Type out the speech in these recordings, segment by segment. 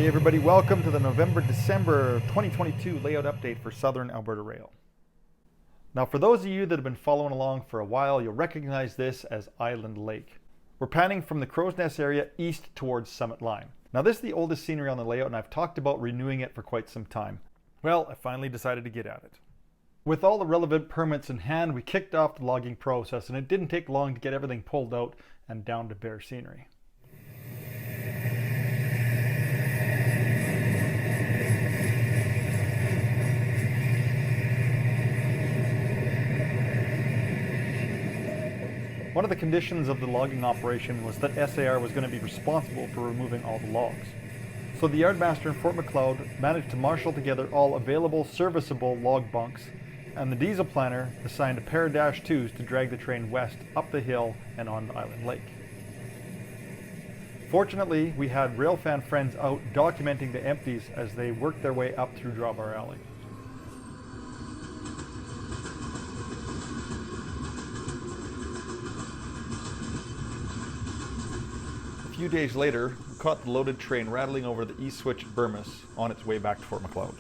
Hey everybody, welcome to the November-December 2022 layout update for Southern Alberta Rail. Now for those of you that have been following along for a while, you'll recognize this as Island Lake. We're panning from the Crow's Nest area east towards Summit Line. Now this is the oldest scenery on the layout and I've talked about renewing it for quite some time. Well, I finally decided to get at it. With all the relevant permits in hand, we kicked off the logging process and it didn't take long to get everything pulled out and down to bare scenery. One of the conditions of the logging operation was that SAR was going to be responsible for removing all the logs. So the yardmaster in Fort Macleod managed to marshal together all available serviceable log bunks, and the diesel planner assigned a pair of -2s to drag the train west up the hill and on Island Lake. Fortunately, we had Railfan friends out documenting the empties as they worked their way up through Drawbar Alley. A few days later, we caught the loaded train rattling over the east switch at Burmis on its way back to Fort Macleod.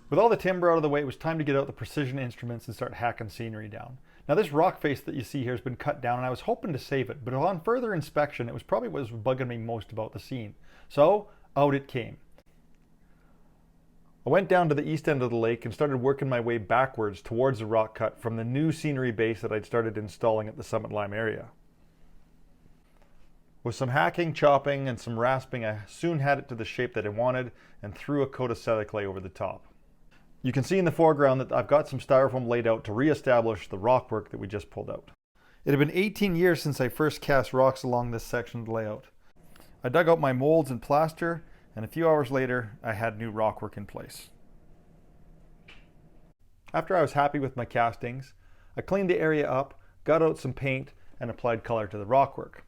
With all the timber out of the way, it was time to get out the precision instruments and start hacking scenery down. Now this rock face that you see here has been cut down and I was hoping to save it, but on further inspection, it was probably what was bugging me most about the scene. So out it came. I went down to the east end of the lake and started working my way backwards towards the rock cut from the new scenery base that I'd started installing at the Summit Line area. With some hacking, chopping, and some rasping, I soon had it to the shape that I wanted and threw a coat of cellular over the top. You can see in the foreground that I've got some styrofoam laid out to re-establish the rock work that we just pulled out. It had been 18 years since I first cast rocks along this section of the layout. I dug out my molds and plaster, and a few hours later I had new rock work in place. After I was happy with my castings, I cleaned the area up, got out some paint, and applied color to the rock work.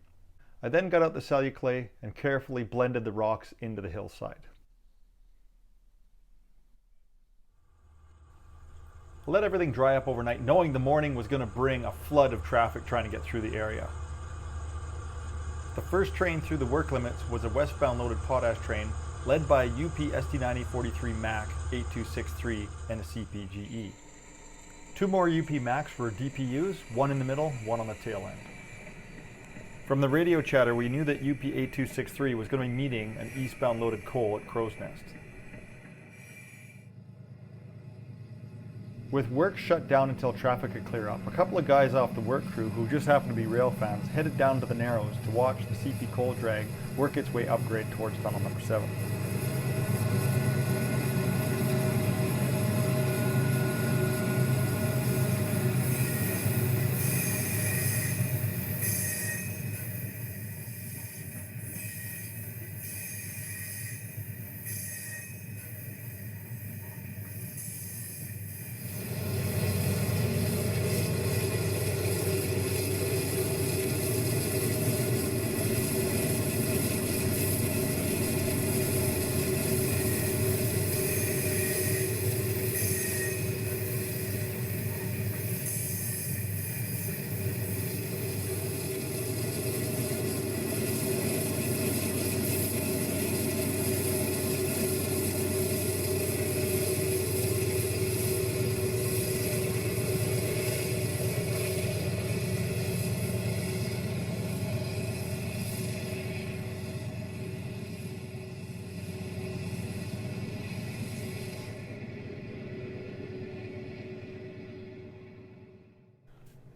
I then got out the celluclay and carefully blended the rocks into the hillside. I let everything dry up overnight, knowing the morning was going to bring a flood of traffic trying to get through the area. The first train through the work limits was a westbound loaded potash train led by a UP ST9043 MAC 8263 and a CPGE. Two more UP MACs were DPUs, one in the middle, one on the tail end. From the radio chatter, we knew that UP 8263 was going to be meeting an eastbound loaded coal at Crow's Nest. With work shut down until traffic could clear up, a couple of guys off the work crew who just happened to be rail fans headed down to the Narrows to watch the CP coal drag work its way upgrade towards tunnel number 7.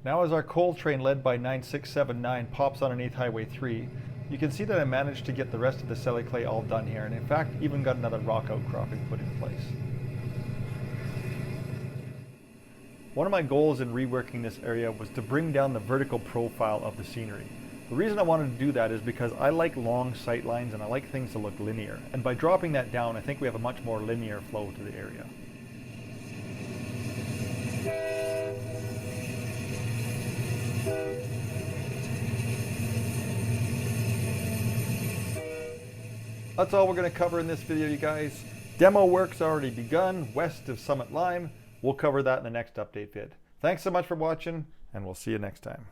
Now as our coal train led by 9679 pops underneath Highway 3, you can see that I managed to get the rest of the celluclay all done here, and in fact even got another rock outcropping put in place. One of my goals in reworking this area was to bring down the vertical profile of the scenery. The reason I wanted to do that is because I like long sight lines and I like things to look linear, and by dropping that down I think we have a much more linear flow to the area. That's all we're going to cover in this video, you guys. Demo work's already begun west of Summit Line. We'll cover that in the next update vid. Thanks so much for watching, and we'll see you next time.